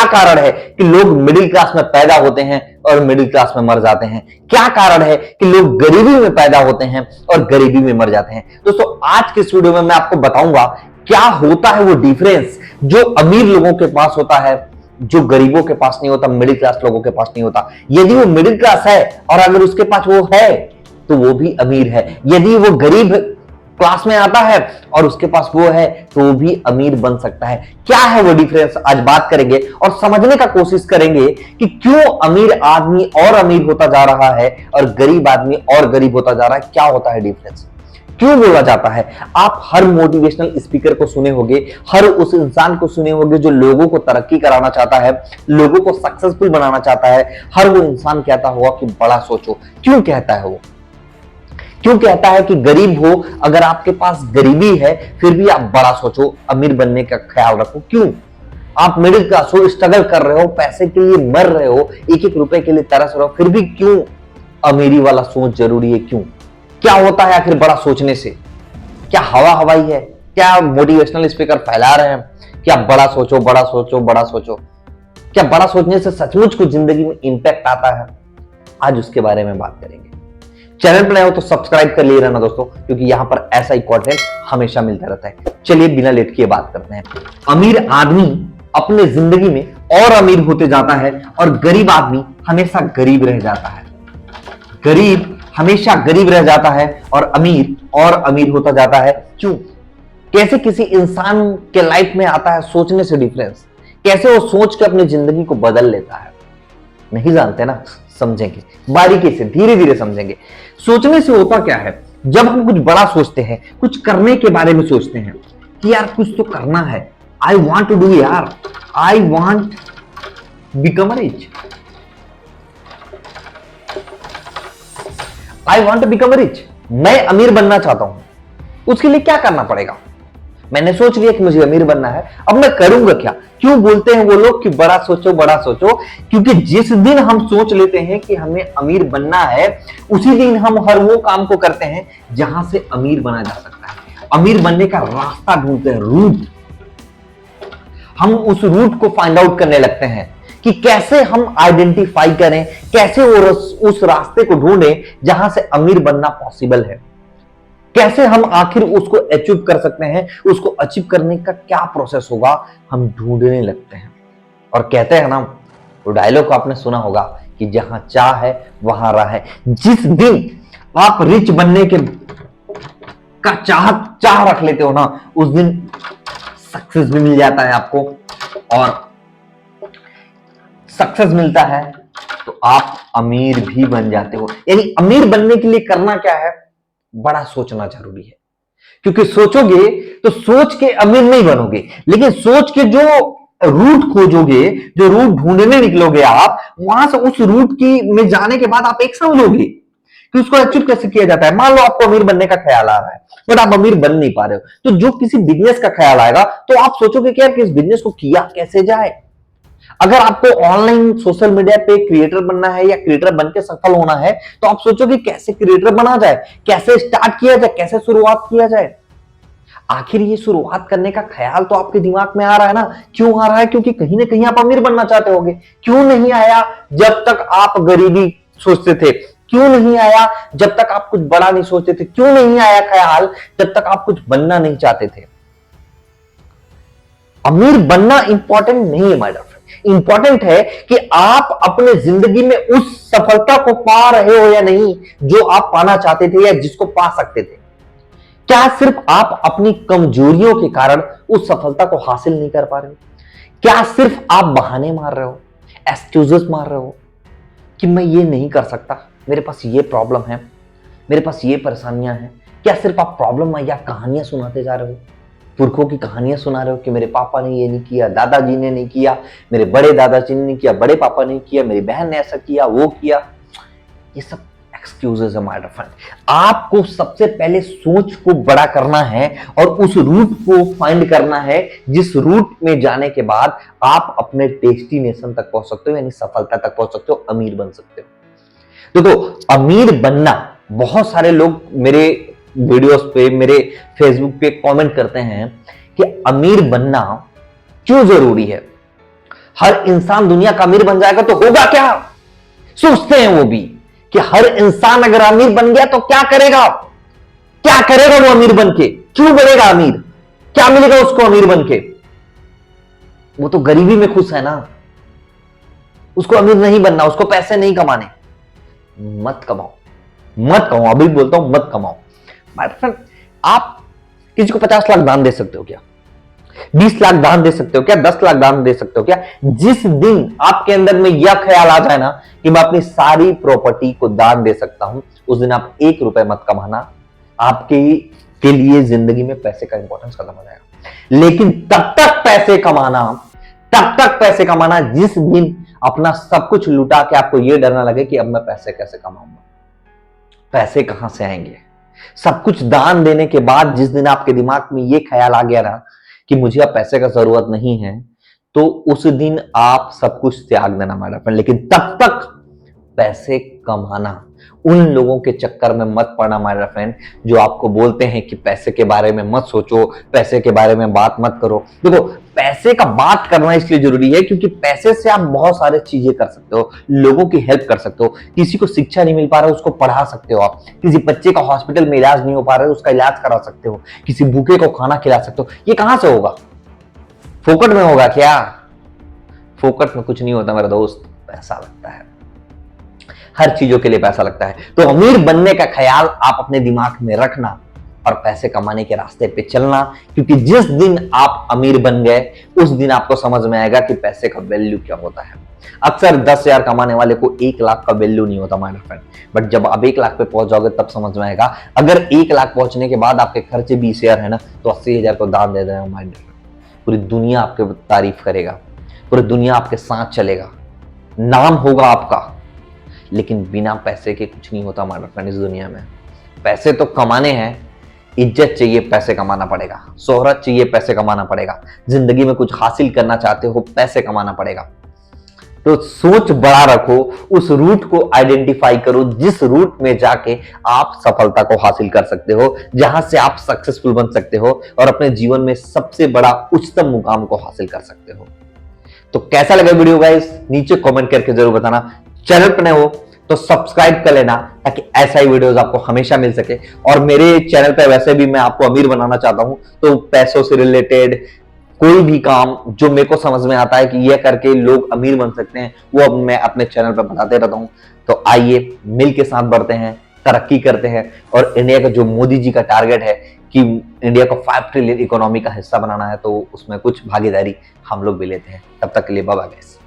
कारण है कि लोग मिडिल क्लास में पैदा होते हैं और मिडिल क्लास में मर जाते हैं? क्या कारण है कि लोग गरीबी में पैदा होते हैं और गरीबी में मर जाते हैं? दोस्तों, आज के इस वीडियो में मैं आपको बताऊंगा क्या होता है वो डिफरेंस जो अमीर लोगों के पास होता है, जो गरीबों के पास नहीं होता, मिडिल क्लास लोगों के पास नहीं होता। यदि वो मिडिल क्लास है और अगर उसके पास वो है तो वो भी अमीर है। यदि वो गरीब क्लास में आता है और उसके पास वो है तो वो भी अमीर बन सकता है। क्या है वो डिफरेंस, आज बात करेंगे और समझने का कोशिश करेंगे कि क्यों अमीर आदमी और अमीर होता जा रहा है और गरीब आदमी और गरीब होता जा रहा है। क्या होता है डिफरेंस, क्यों बोला जाता है? आप हर मोटिवेशनल स्पीकर को सुने होंगे, हर उस इंसान को सुने होंगे जो लोगों को तरक्की कराना चाहता है, लोगों को सक्सेसफुल बनाना चाहता है। हर वो इंसान कहता होगा कि बड़ा सोचो। क्यों कहता है वो? क्यों कहता है कि गरीब हो, अगर आपके पास गरीबी है फिर भी आप बड़ा सोचो, अमीर बनने का ख्याल रखो? क्यों? आप मिडिल क्लास हो, स्ट्रगल कर रहे हो, पैसे के लिए मर रहे हो, एक एक रुपए के लिए तरस रहे हो, फिर भी क्यों अमीरी वाला सोच जरूरी है? क्यों? क्या होता है आखिर बड़ा सोचने से? क्या हवा हवाई है? क्या मोटिवेशनल स्पीकर फैला रहे हैं? क्या बड़ा सोचो, बड़ा सोचो, बड़ा सोचो? क्या बड़ा सोचने से सचमुच को जिंदगी में इंपैक्ट आता है? आज उसके बारे में बात करेंगे। चैनल पर नए हो तो सब्सक्राइब कर लिए रहना दोस्तों, क्योंकि यहां पर ऐसा ही कंटेंट हमेशा मिलता रहता है। चलिए बिना लेट किए बात करते हैं। अमीर आदमी अपने जिंदगी में और अमीर होते जाता है और गरीब आदमी हमेशा गरीब रह जाता है। गरीब हमेशा गरीब रह जाता है और अमीर होता जाता है। क्यों? कैसे किसी इंसान के लाइफ में आता है सोचने से डिफरेंस? कैसे वो सोच के अपनी जिंदगी को बदल लेता है? नहीं जानते ना? समझेंगे बारीकी से, धीरे धीरे समझेंगे। सोचने से होता क्या है, जब हम कुछ बड़ा सोचते हैं, कुछ करने के बारे में सोचते हैं कि यार कुछ तो करना है, आई वॉन्ट टू डू, यार I want become rich, I want to become rich, मैं अमीर बनना चाहता हूं। उसके लिए क्या करना पड़ेगा? मैंने सोच लिया कि मुझे अमीर बनना है, अब मैं करूंगा क्या? क्यों बोलते हैं वो लोग कि बड़ा सोचो, बड़ा सोचो? क्योंकि जिस दिन हम सोच लेते हैं कि हमें अमीर बनना है, उसी दिन हम हर वो काम को करते हैं जहां से अमीर बना जा सकता है। अमीर बनने का रास्ता ढूंढते हैं, रूट। हम उस रूट को फाइंड आउट करने लगते हैं कि कैसे हम आइडेंटिफाई करें, कैसे उस रास्ते को ढूंढें जहां से अमीर बनना पॉसिबल है, कैसे हम आखिर उसको अचीव कर सकते हैं, उसको अचीव करने का क्या प्रोसेस होगा, हम ढूंढने लगते हैं। और कहते हैं ना, वो डायलॉग आपने सुना होगा कि जहां चाह है वहां राह है। जिस दिन आप रिच बनने के का चाह रख लेते हो ना, उस दिन सक्सेस भी मिल जाता है आपको, और सक्सेस मिलता है तो आप अमीर भी बन जाते हो। यानी अमीर बनने के लिए करना क्या है? बड़ा सोचना जरूरी है। क्योंकि सोचोगे तो सोच के अमीर नहीं बनोगे, लेकिन सोच के जो रूट खोजोगे, जो रूट ढूंढने निकलोगे आप, वहां से उस रूट की में जाने के बाद आप एक्शन लोगे कि उसको अचीव कैसे किया जाता है। मान लो आपको अमीर बनने का ख्याल आ रहा है बट आप अमीर बन नहीं पा रहे हो, तो जो किसी बिजनेस का ख्याल आएगा तो आप सोचोगे कि यार किस बिजनेस को किया कैसे जाए। अगर आपको ऑनलाइन सोशल मीडिया पे क्रिएटर बनना है या क्रिएटर बनके सफल होना है, तो आप सोचोगे कैसे क्रिएटर बना जाए, कैसे स्टार्ट किया जाए, कैसे शुरुआत किया जाए। आखिर ये शुरुआत करने का ख्याल तो आपके दिमाग में आ रहा है ना? क्यों आ रहा है? क्योंकि कहीं ना कहीं आप अमीर बनना चाहते होंगे। क्यों नहीं आया जब तक आप गरीबी सोचते थे? क्यों नहीं आया जब तक आप कुछ बड़ा नहीं सोचते थे? क्यों नहीं आया ख्याल जब तक आप कुछ बनना नहीं चाहते थे? अमीर बनना इंपॉर्टेंट नहीं है माय डियर फ्रेंड। इंपॉर्टेंट है कि आप अपने जिंदगी में उस सफलता को पा रहे हो या नहीं जो आप पाना चाहते थे या जिसको पा सकते थे। क्या सिर्फ आप अपनी कमजोरियों के कारण उस सफलता को हासिल नहीं कर पा रहे हो? क्या सिर्फ आप बहाने मार रहे हो, एक्सक्यूजेस मार रहे हो कि मैं ये नहीं कर सकता, मेरे पास ये प्रॉब्लम है, मेरे पास ये परेशानियां हैं? क्या सिर्फ आप प्रॉब्लम या कहानियां सुनाते जा रहे हो, पुरखों की कहानियां सुना रहे हो कि मेरे पापा ने ये नहीं किया, दादाजी ने नहीं किया, मेरे बड़े दादाजी ने नहीं किया, बड़े पापा ने किया, मेरी बहन ने ऐसा किया, वो किया? ये सब एक्सक्यूजेस है माय डियर फ्रेंड। आपको सबसे पहले सोच को बड़ा करना है और उस रूट को फाइंड करना है, जिस रूट में जाने के बाद आप अपने डेस्टिनेशन तक पहुंच सकते हो, यानी सफलता तक पहुंच सकते हो, अमीर बन सकते हो। देखो, अमीर बनना, बहुत सारे लोग मेरे वीडियोस पे, मेरे फेसबुक पे कमेंट करते हैं कि अमीर बनना क्यों जरूरी है। हर इंसान दुनिया का अमीर बन जाएगा तो होगा क्या? सोचते हैं वो भी कि हर इंसान अगर अमीर बन गया तो क्या करेगा? क्या करेगा वो अमीर बन के? क्यों बनेगा अमीर? क्या मिलेगा उसको अमीर बन के? वो तो गरीबी में खुश है ना। उसको अमीर नहीं बनना, उसको पैसे नहीं कमाने। मत कमाओ, मत कमाओ, अभी बोलता हूं मत कमाओ। माय फ्रेंड, आप किसी को 50 लाख दान दे सकते हो क्या? 20 लाख दान दे सकते हो क्या? 10 लाख दान दे सकते हो क्या? जिस दिन आपके अंदर में यह ख्याल आ जाए ना कि मैं अपनी सारी प्रॉपर्टी को दान दे सकता हूं, उस दिन आप 1 रुपए मत कमाना। आपके के लिए जिंदगी में पैसे का इंपॉर्टेंस खत्म हो जाएगा। लेकिन तब तक पैसे कमाना जिस दिन अपना सब कुछ लुटा के आपको यह डरना लगे कि अब मैं पैसे कैसे कमाऊंगा, पैसे कहां से आएंगे। सब कुछ दान देने के बाद जिस दिन आपके दिमाग में यह ख्याल आ गया ना कि मुझे अब पैसे का जरूरत नहीं है, तो उस दिन आप सब कुछ त्याग देना मेरा फ्रेंड। लेकिन तब तक पैसे कमाना। उन लोगों के चक्कर में मत पड़ना मेरा फ्रेंड जो आपको बोलते हैं कि पैसे के बारे में मत सोचो, पैसे के बारे में बात मत करो। देखो, पैसे का बात करना इसलिए जरूरी है क्योंकि पैसे से आप बहुत सारे चीजें कर सकते हो, लोगों की हेल्प कर सकते हो। किसी को शिक्षा नहीं मिल पा रहा है उसको पढ़ा सकते हो आप, किसी बच्चे का हॉस्पिटल में इलाज नहीं हो पा रहा है उसका इलाज करा सकते हो, किसी भूखे को खाना खिला सकते हो। ये कहां से होगा? फोकट में होगा क्या? फोकट में कुछ नहीं होता मेरा दोस्त, पैसा लगता है। हर चीजों के लिए पैसा लगता है। तो अमीर बनने का ख्याल आप अपने दिमाग में रखना और पैसे कमाने के रास्ते पे चलना, क्योंकि जिस दिन आप अमीर बन गए उस दिन आपको समझ में आएगा कि पैसे का वैल्यू क्या होता है। अक्सर 10,000 कमाने वाले को 1 लाख का वैल्यू नहीं होता माय फ्रेंड, बट जब आप 1 लाख पे पहुंच जाओगे तब समझ में आएगा। अगर 1 लाख पहुंचने के बाद आपके खर्चे 20,000 है ना, तो 80,000 को दान दे देना माय फ्रेंड। पूरी दुनिया आपके तारीफ करेगा, पूरी दुनिया आपके साथ चलेगा, नाम होगा आपका। लेकिन बिना पैसे के कुछ नहीं होता हमारे फ्रेंड इस दुनिया में। पैसे तो कमाने हैं, इज्जत चाहिए पैसे कमाना पड़ेगा, शोहरत चाहिए पैसे कमाना पड़ेगा, जिंदगी में कुछ हासिल करना चाहते हो पैसे कमाना पड़ेगा। तो सोच बड़ा रखो, उस रूट को आइडेंटिफाई करो जिस रूट में जाके आप सफलता को हासिल कर सकते हो, जहां से आप सक्सेसफुल बन सकते हो और अपने जीवन में सबसे बड़ा उच्चतम मुकाम को हासिल कर सकते हो। तो कैसा लगा वीडियो गाइस? नीचे कमेंट करके जरूर बताना। चैनल पर नए हो तो सब्सक्राइब कर लेना ताकि ऐसा ही वीडियोस आपको हमेशा मिल सके। और मेरे चैनल पे वैसे भी मैं आपको अमीर बनाना चाहता हूं, तो पैसों से रिलेटेड कोई भी काम जो मेरे को समझ में आता है कि ये करके लोग अमीर बन सकते हैं, वो अब मैं अपने चैनल पर बताते रहता हूं। तो आइए मिल के साथ बढ़ते हैं, तरक्की करते हैं और इंडिया का जो मोदी जी का टारगेट है कि इंडिया को 5 ट्रिलियन इकोनॉमी का हिस्सा बनाना है, तो उसमें कुछ भागीदारी हम लोग भी लेते हैं। तब तक के लिए बाय बाय गाइस।